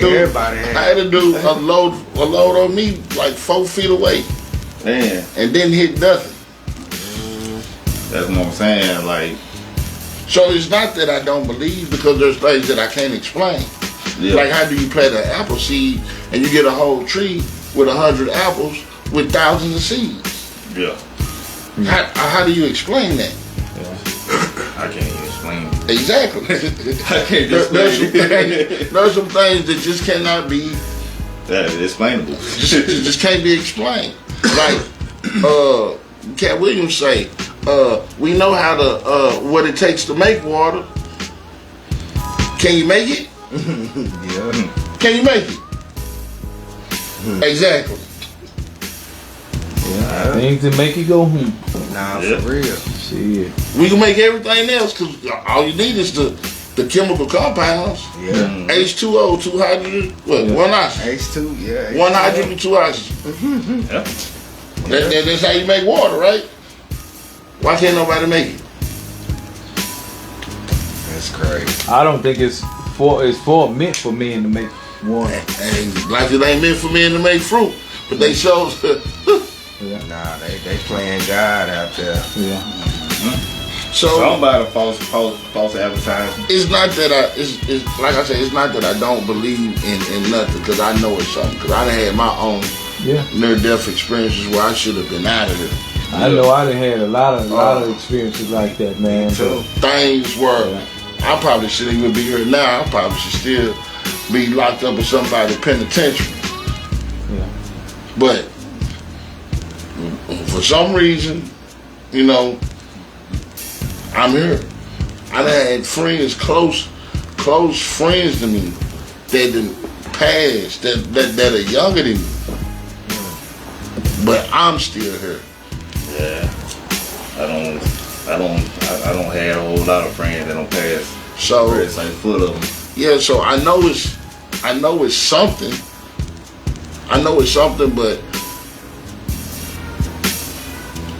do a load on me like 4 feet away. Man. And didn't hit nothing. That's what I'm saying, like. So it's not that I don't believe, because there's things that I can't explain. Yeah. Like, how do you plant an apple seed and you get a whole tree with 100 apples with thousands of seeds? Yeah. How do you explain that? Yeah. I can't even explain it. Exactly. I can't explain it. There's some things that just cannot be explainable. just can't be explained. Like Cat Williams say, we know how to what it takes to make water. Can you make it? Yeah. Can you make it? Exactly. Yeah, things that make you go, Nah, for real. Shit. We can make everything else, because all you need is the chemical compounds. Yeah. H2O, 2 hydrogen, one oxygen. H2, yeah. 1 hydrogen, 2 oxygen. Yeah. That's how you make water, right? Why can't nobody make it? That's crazy. I don't think it's meant for men to make water. And like it ain't meant for men to make fruit, but they show. Nah, they playing God out there. Yeah. Mm-hmm. So somebody false advertising. It's not that it's like I said, it's not that I don't believe in nothing, because I know it's something. Because I done had my own near-death experiences where I should have been out of it. I know I done had a lot of experiences like that, man. So things where I probably shouldn't even be here now. I probably should still be locked up in somebody's penitentiary. Yeah. But for some reason, you know, I'm here. I done had friends, close friends to me that done passed, that are younger than me. But I'm still here. Yeah. I don't have a whole lot of friends that don't pass. So it's like full of them. Yeah, so I know it's something. I know it's something, but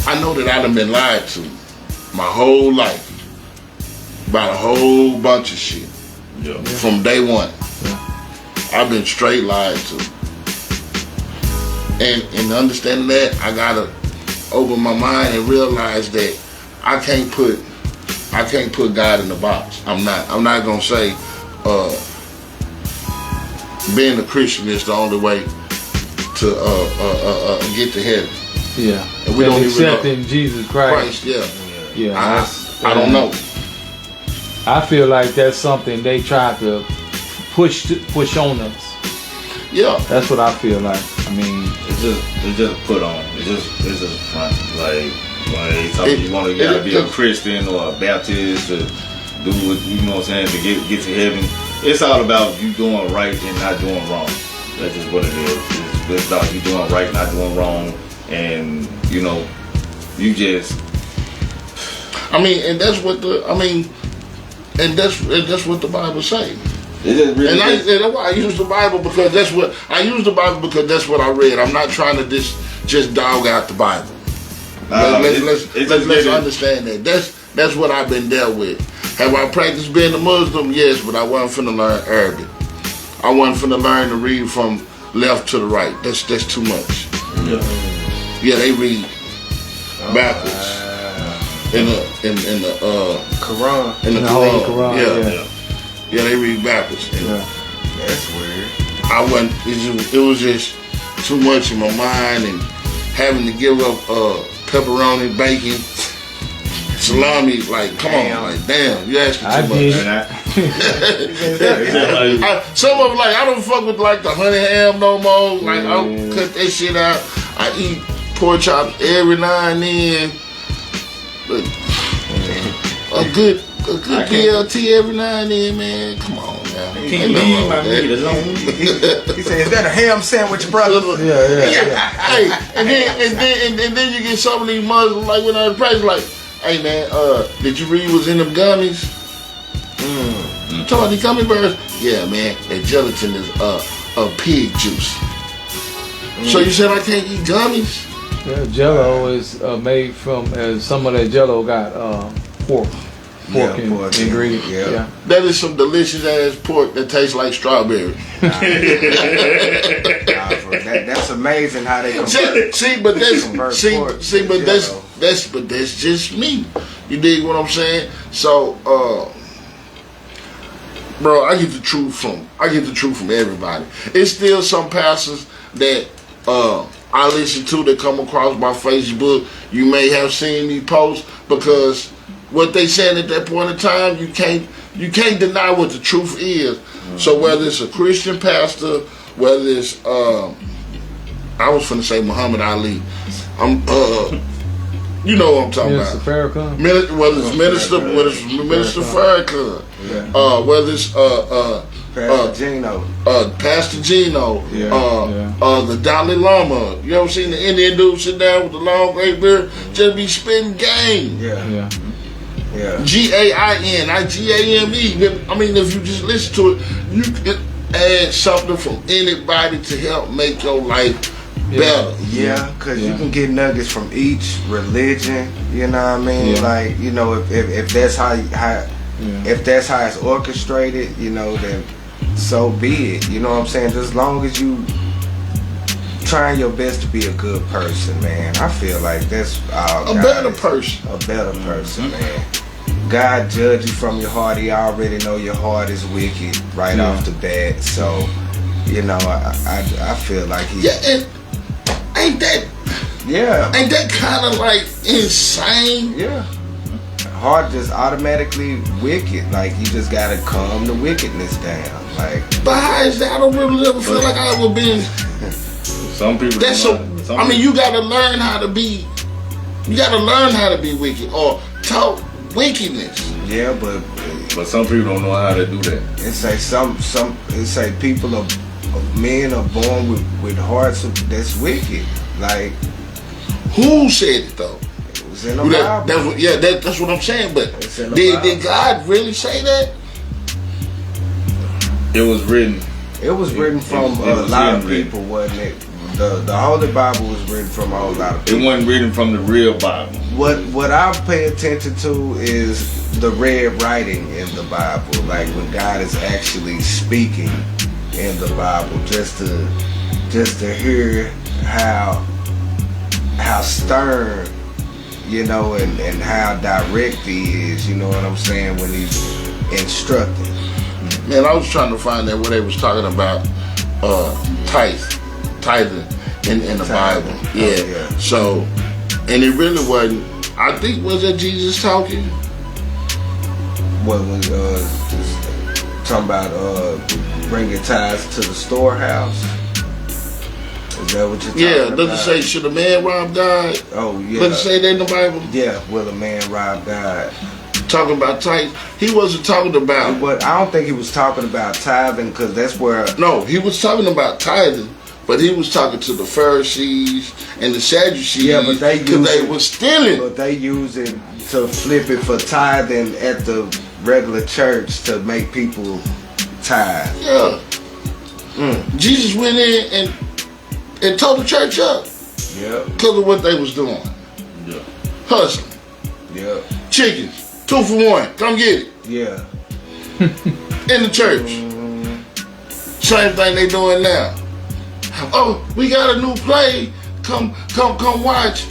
I know that I done been lied to my whole life about a whole bunch of shit. Yeah. From day one. Yeah. I've been straight lied to. And understanding that, I gotta open my mind and realize that I can't put God in the box. I'm not gonna say being a Christian is the only way to get to heaven. Yeah. And we don't accepting even Jesus Christ. Yeah. I don't know. I feel like that's something they try to push on us. Yeah. That's what I feel like. I mean, it's just put on. It's just front. Like you gotta be a Christian or a Baptist to do what, you know what I'm saying, to get to heaven. It's all about you doing right and not doing wrong. That's just what it is. It's about you doing right, not doing wrong, and you know, you just. And that's what the Bible says. Really and that's why I use the Bible, because that's what I read. I'm not trying to just dog out the Bible. Let's understand that. That's what I've been dealt with. Have I practiced being a Muslim? Yes, but I wasn't finna learn Arabic. I wasn't finna learn to read from left to the right. That's too much. Yeah, they read backwards in the Quran. In the Quran. Yeah, they read backwards. That's weird. It was just too much in my mind, and having to give up pepperoni, bacon, salami. Like, come on, like, damn, you asking too much. Some of them, like, I don't fuck with like the honey ham no more. Like, I'll cut that shit out. I eat pork chops every now and then. But a good BLT every now and then, man. Come on, man. Can't leave my meat alone. He said, "Is that a ham sandwich, brother?" Yeah. Hey, and then you get some of these Muslims, like when I was praying, like, "Hey, man, did you read what's in them gummies? You talking about these gummy bears? Yeah, man. That gelatin is pig juice. So you said I can't eat gummies? Yeah, Jello is made from some of that Jello got pork ingredient. Yeah. That is some delicious ass pork that tastes like strawberry. That's amazing how they but that's just me. You dig what I'm saying? So, bro, I get the truth from everybody. It's still some pastors that I listen to that come across my Facebook. You may have seen me post, because what they said at that point in time, you can't deny what the truth is. So whether it's a Christian pastor, whether it's I was finna say Muhammad Ali, you know what I'm talking about. Whether it's Minister Farrakhan, whether it's Pastor Gino, the Dalai Lama. You ever seen the Indian dude sit down with the long gray beard, just be spitting game? GAIN, not GAME. I mean, if you just listen to it, you can add something from anybody to help make your life better. Yeah, because you can get nuggets from each religion. You know what I mean? Like, you know, if that's how if that's how it's orchestrated, you know, then so be it. You know what I'm saying? Just as long as you trying your best to be a good person, man. I feel like that's a better person. A better person, man. God judge you from your heart. He already know your heart is wicked right off the bat. So, you know, I feel like he. Yeah, and ain't that kind of like insane? Yeah. Heart just automatically wicked. Like, you just gotta calm the wickedness down. Like, but how is that? I don't really ever feel like I ever been. Some people. I mean, you gotta learn how to be. You gotta learn how to be wicked or talk wickedness. Yeah, but some people don't know how to do that. It's like it's like men are born with hearts that's wicked. Like, who said it though? It was in the Bible. That's what I'm saying. But did God really say that? It was written. It was written from a lot of people, wasn't it? The Holy Bible was written from a whole lot of people. It wasn't written from the real Bible. What I pay attention to is the red writing in the Bible, like when God is actually speaking in the Bible, just to hear how stern, you know, and how direct he is, you know what I'm saying, when he's instructing. Man, I was trying to find out where they was talking about tithing in the Bible. Yeah. Oh, yeah. So, and it really wasn't. I think, was that Jesus talking? What was talking about bringing tithes to the storehouse? Is that what you're talking about? Does it say, should a man rob God? Oh, yeah. Does it say that in the Bible? Yeah, will a man rob God? Talking about tithing. He wasn't talking about. But I don't think he was talking about tithing, because that's where. No, he was talking about tithing, but he was talking to the Pharisees and the Sadducees. Yeah, but they were stealing. But they use it to flip it for tithing at the regular church to make people tithe. Yeah. Jesus went in and tore the church up. Yeah. Because of what they was doing. Yeah. Hustling. Yeah. Chickens. 2 for 1. Come get it. Yeah. In the church. Same thing they doing now. Oh, we got a new play. Come watch.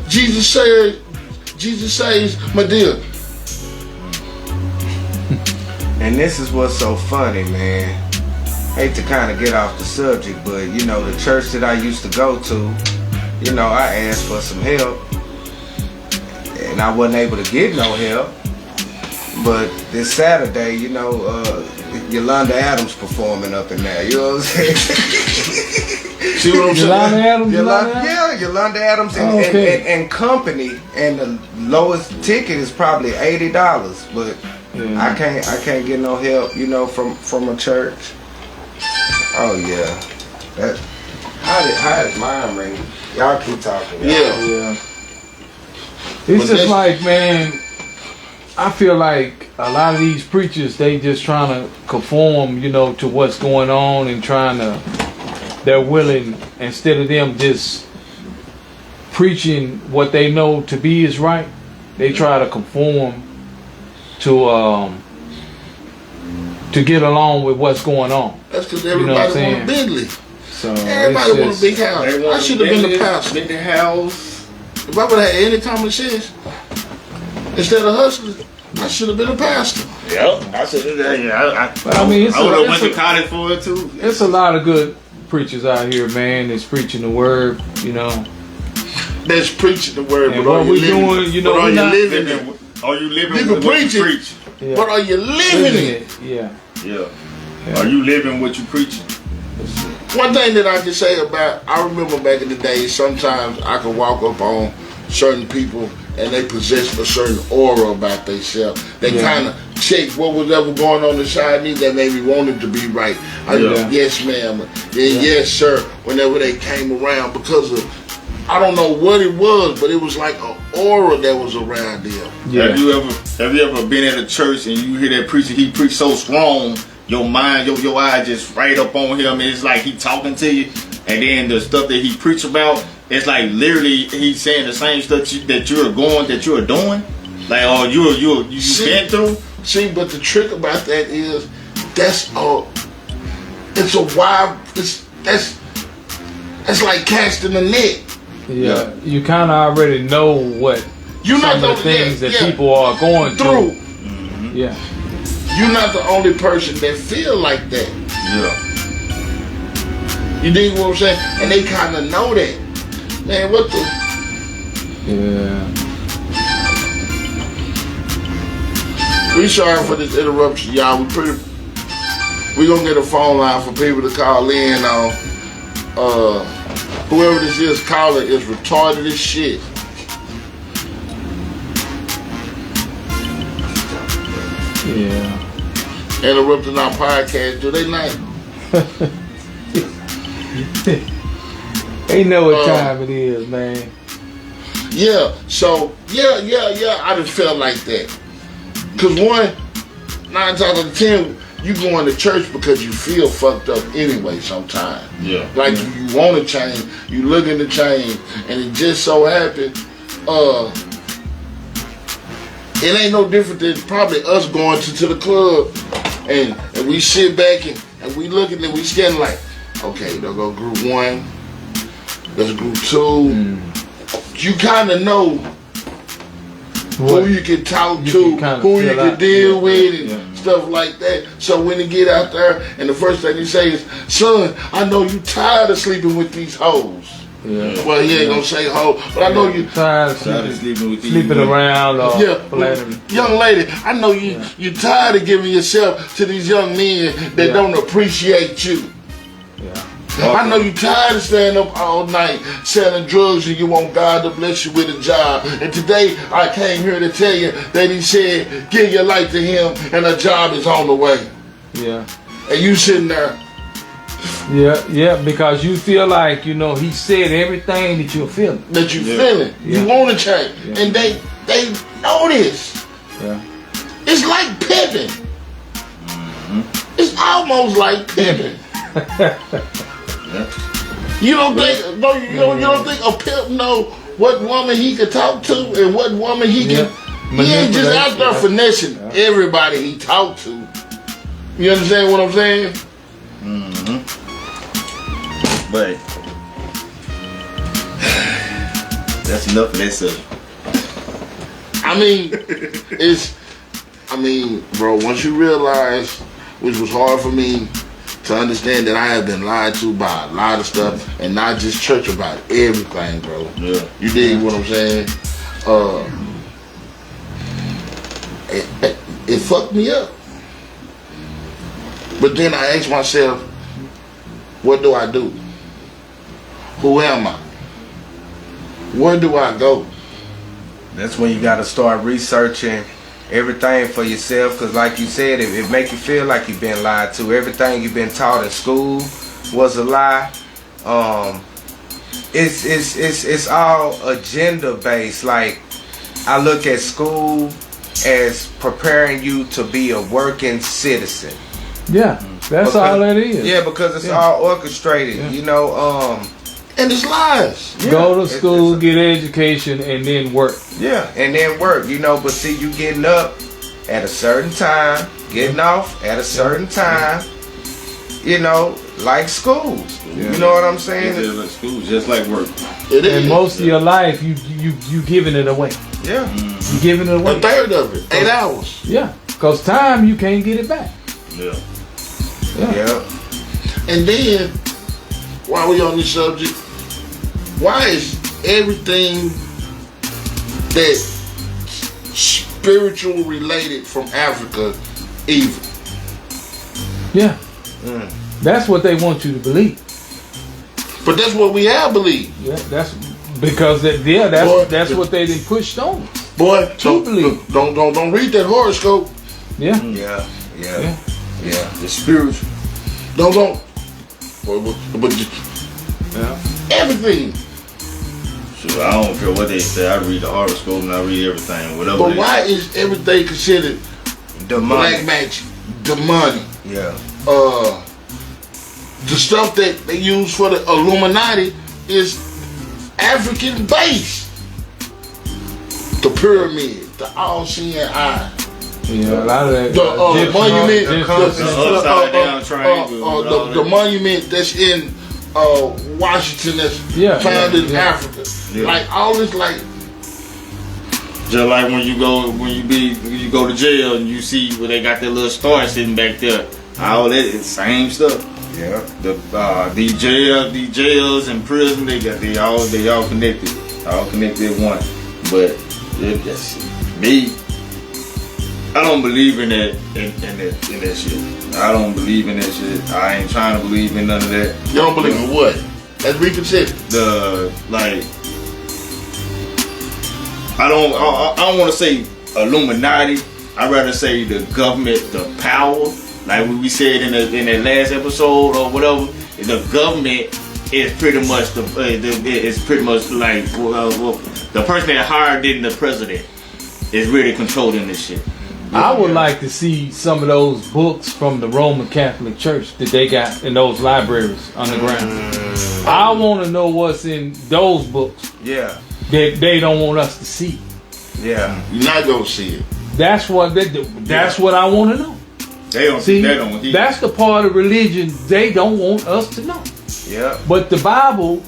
Jesus saves Medea. And this is what's so funny, man. Hate to kind of get off the subject, but you know, the church that I used to go to, you know, I asked for some help, and I wasn't able to get no help. But this Saturday, you know, Yolanda Adams performing up in there. You know what I'm saying? See what I'm saying? Yolanda Adams? Yolanda Adams and company, and the lowest ticket is probably $80. But I can't get no help, you know, from a church. Oh yeah, how did mine ring? Y'all keep talking. Yeah. It's just like, man, I feel like a lot of these preachers, they just trying to conform, you know, to what's going on, and they're willing, instead of them just preaching what they know to be is right, they try to conform to get along with what's going on. That's because everybody want a Bentley. So everybody want a big house. I should have been the pastor. Big house. If I would have had any common sense, instead of hustling, I should have been a pastor. Yep, I should have. Yeah, but I mean, I would have went to college for it too. It's a lot of good preachers out here, man. That's preaching the word, you know. That's preaching the word, and but what we doing, you know, are you living living? Are you living You what preach you it, preach? Yeah. but are you living it? Yeah. Are you living what you preaching? One thing that I can say about, I remember back in the day, sometimes I could walk up on certain people and they possess a certain aura about themselves. They kind of check what was ever going on inside me that made me want it to be right. Yes, ma'am. Yes, sir. Whenever they came around, because of, I don't know what it was, but it was like an aura that was around them. Yeah. Have you ever been in a church and you hear that preacher? He preached so strong, your mind, your eye just right up on him. It's like he talking to you, and then the stuff that he preach about, it's like literally he's saying the same stuff that you're doing. Like, oh, you been through. See, but the trick about that is that's it's a wild. That's like casting a net. Yeah, you kind of already know what some of the things that people are going through. Mm-hmm. Yeah. You're not the only person that feel like that. Yeah. You dig what I'm saying? And they kind of know that. Man, what the? Yeah. We sorry for this interruption, y'all. We gonna get a phone line for people to call in on. whoever this is calling is retarded as shit. Yeah. Interrupting our podcast, do they not? They know what time it is, man. Yeah, so, yeah, I just felt like that. Cause 9 times out of 10, you going to church because you feel fucked up anyway sometimes. Yeah. Like you want to change, you looking to change, and it just so happened, it ain't no different than probably us going to the club and we sit back and we looking and we scanning like, okay, they'll go group 1, there's group 2. You kind of know who you can talk to, who you can deal with, and stuff like that. So when they get out there, and the first thing they say is, "Son, I know you tired of sleeping with these hoes." Yeah. Well, he ain't gonna say hoe, but I know you tired of sleeping with sleeping around. Or young lady, I know you tired of giving yourself to these young men that don't appreciate you. Yeah. I know you tired of staying up all night selling drugs and you want God to bless you with a job. And today I came here to tell you that he said, give your life to him and a job is on the way. Yeah. And you sitting there. Yeah, because you feel like, he said everything that you're feeling. That you're feeling. Yeah. You want to change. Yeah. And they know this. Yeah. It's like pimping. It's almost like pimping. You don't think you don't think a pimp know what woman he can talk to and what woman he can he ain't just out there finessing everybody he talk to. You understand what I'm saying? But that's enough of that subject. I mean, bro, once you realize, which was hard for me to understand, that I have been lied to by a lot of stuff, and not just church, about everything, bro. Yeah. You dig what I'm saying? It fucked me up. But then I asked myself, what do I do? Who am I? Where do I go? That's when you got to start researching everything for yourself, because like you said, it make you feel like you've been lied to. Everything you've been taught in school was a lie. It's all agenda based. Like, I look at school as preparing you to be a working citizen. Yeah, that's all that is. Yeah, because it's all orchestrated. And it's lies. Yeah. Go to school, get an education, and then work. Yeah, and then work. But see, you getting up at a certain time, getting off at a certain time. Like school. You know what I'm saying? It is like school, just like work. It is. And most of your life, you giving it away. Yeah. You giving it away. A third of it. 8 hours. Yeah, because time you can't get it back. Yeah. And then, while we on this subject, why is everything that spiritual related from Africa evil? Yeah. That's what they want you to believe. But that's what we have believed. Yeah, that's because that's what they done pushed on. Boy, don't read that horoscope. Yeah. Yeah. The spiritual. Don't. But everything. Sure, I don't care what they say. I read the horoscope and I read everything, whatever. But why is everything considered demonic? Black magic, demonic? Yeah. The stuff that they use for the Illuminati is African based. The pyramid, the all-seeing eye. Yeah, a lot of that. The monument, upside down triangle. The monument that's in Washington that's found in Africa. Yeah. Like all this, like just like when you go to jail and you see where they got that little star sitting back there. All that is same stuff. Yeah. The jails and prison, they all connected. All connected at one. But it just me. I don't believe in that shit. I don't believe in that shit. I ain't trying to believe in none of that. You don't believe in what? Let's reconsider. I don't want to say Illuminati. I'd rather say the government, the power. Like we said in that last episode or whatever, the government is pretty much like the person that hired in the president is really controlling this shit. I would like to see some of those books from the Roman Catholic Church that they got in those libraries underground. I want to know what's in those books. Yeah. That they don't want us to see. Yeah. You're not gonna see it. That's what they do. That's what I want to know. They don't see. That's the part of religion they don't want us to know. Yeah. But the Bible,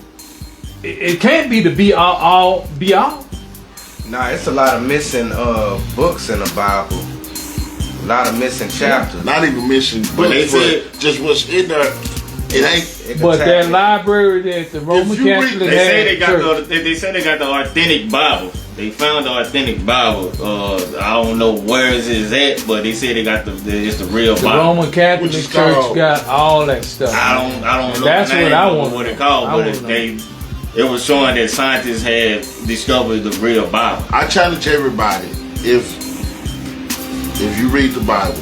it can't be the be all. Nah, it's a lot of missing books in the Bible. A lot of missing chapters. Not even missing books, but just what's in there. It ain't. But that library that the Roman Catholic they say they got the authentic Bible. They found the authentic Bible. I don't know where it is at, but they say they got it's the real Bible. The Roman Catholic Church got all that stuff. I don't know. That's what I want. What it called, but it was showing that scientists had discovered the real Bible. I challenge everybody, if you read the Bible,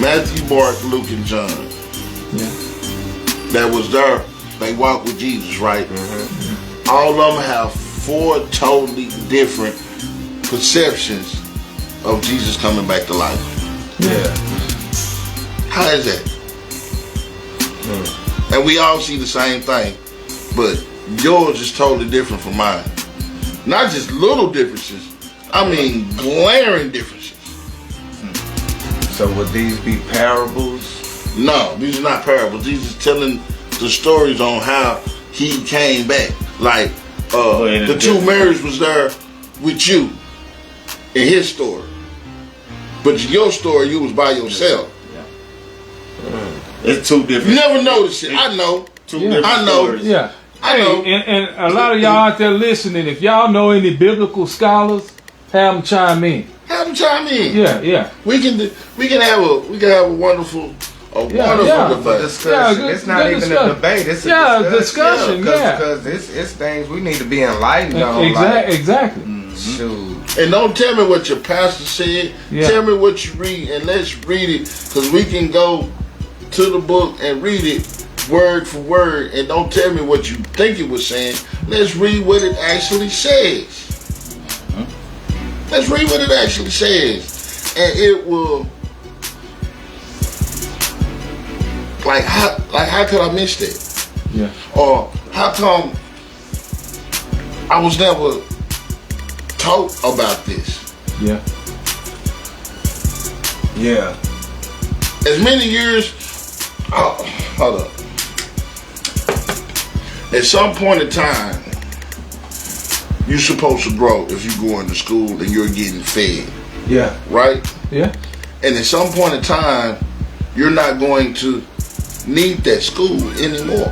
Matthew, Mark, Luke, and John, that was there, they walked with Jesus, right? Mm-hmm. All of them have 4 totally different perceptions of Jesus coming back to life. Yeah. How is that? And we all see the same thing, but yours is totally different from mine. Not just little differences, I mean glaring differences. So would these be parables? No, these are not parables. These are telling the stories on how he came back. Like the 2 Marys was there with you in his story, but your story you was by yourself. It's 2 different. You never noticed it. I know. 2 different I know. stories. Yeah. I know. And a lot of y'all out there listening, if y'all know any biblical scholars, have them chime in. Have them chime in. Yeah. We can have a wonderful debate. Discussion. It's not even a debate. It's a discussion. Because it's things we need to be enlightened on. Exactly. Shoot. And don't tell me what your pastor said. Yeah. Tell me what you read, and let's read it, because we can go to the book and read it word for word, and don't tell me what you think it was saying. Let's read what it actually says. Let's read what it actually says, and it will. Like how could I miss that? Yeah. Or how come I was never taught about this? Yeah. Yeah. As many years. Hold up. At some point in time, you're supposed to grow if you're going to school and you're getting fed. Yeah. Right? Yeah. And at some point in time, you're not going to need that school anymore.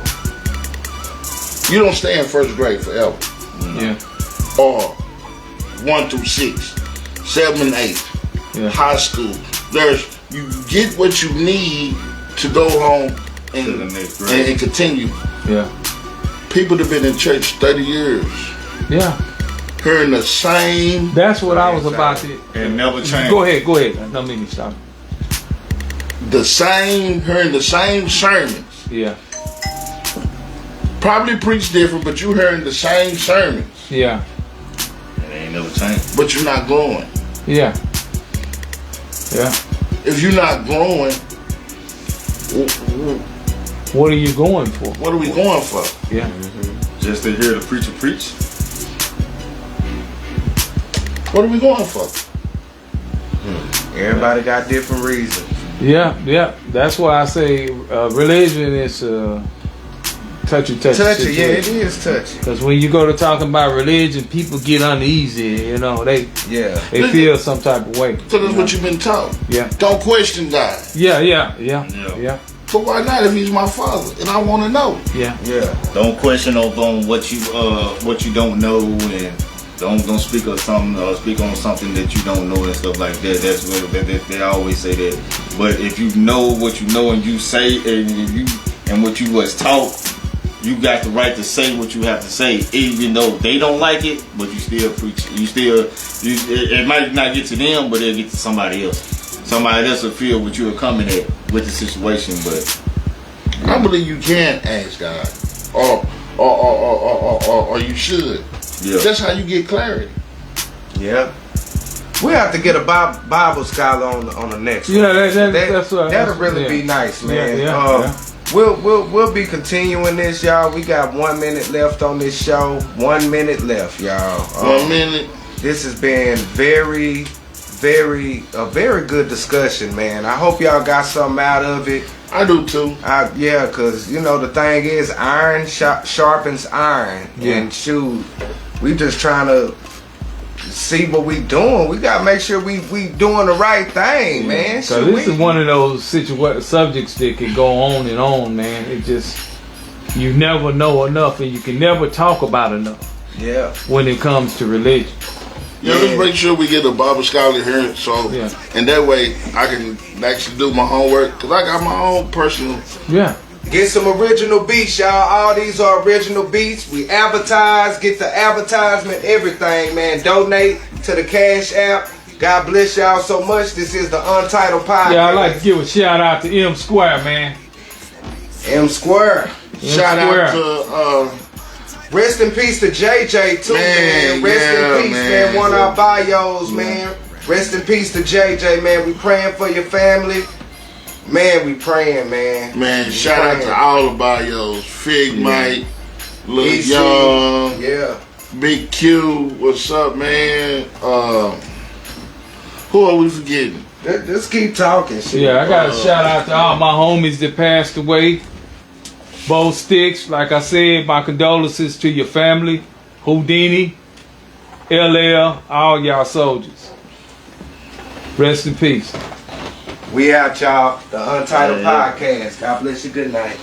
You don't stay in first grade forever. Yeah. Or 1 through 6, 7 and 8, high school. You get what you need to go home and continue. Yeah. People that have been in church 30 years. Yeah. Hearing the same. That's what I was about to. And never change. Go ahead. I don't mean to stop. Hearing the same sermons. Yeah. Probably preach different, but you hearing the same sermons. And Yeah. they ain't never changed. But you're not growing. Yeah. Yeah. If you're not growing, what are you going for? What are we going for? Yeah. Just to hear the preacher preach. What are we going for? Everybody got different reasons. Yeah. That's why I say religion is touchy. Touchy, yeah, it is touchy. Because when you go to talking about religion, people get uneasy. You know, they feel some type of way. So that's what you've been taught. Yeah. Don't question God. Yeah. But why not if he's my father and I want to know? Yeah. Don't question on what you don't know, and don't speak on something or speak on something that you don't know and stuff like that. That's what they always say that. But if you know what you know and you say and what you was taught, you got the right to say what you have to say, even though they don't like it. But you still preach. It might not get to them, but it'll get to somebody else. Somebody else will feel what you are coming at with the situation. But I believe you can ask God, or you should. Yeah. That's how you get clarity. Yeah. We have to get a Bible scholar on the next one. Yeah, that'll really be nice, man. Yeah. We'll be continuing this, y'all. We got 1 minute left on this show. 1 minute left, y'all. 1 minute. This has been a very good discussion, man. I hope y'all got something out of it. I do too. Yeah, because the thing is, iron sharpens iron. Yeah. And shoot, we just trying to see what we doing. We gotta make sure we doing the right thing, man. So this is one of those subjects that can go on and on, man. It just, you never know enough, and you can never talk about enough. Yeah. When it comes to religion. Yeah, let's make sure we get a Bible scholar here, so and that way I can actually do my homework, because I got my own personal. Yeah. Get some original beats, y'all. All these are original beats. We advertise, get the advertisement, everything, man. Donate to the Cash App. God bless y'all so much. This is the Untitled Podcast. Yeah, I'd like to give a shout out to M Square, man. M Square. Shout out to rest in peace to JJ too, man. Rest in peace, man. One of our B.I.Y.Os, man. Rest in peace to JJ, man. We praying for your family. Man, we praying, man. Man, shout out to all the B.I.Y.Os. Fig Mike, Lil Young, Big Q, what's up, man? Who are we forgetting? Just keep talking, shit. Yeah, I got to shout out to all my homies that passed away. Bo Sticks, like I said, my condolences to your family. Houdini, LL, all y'all soldiers. Rest in peace. We out, y'all. The Untitled Podcast. God bless you. Good night.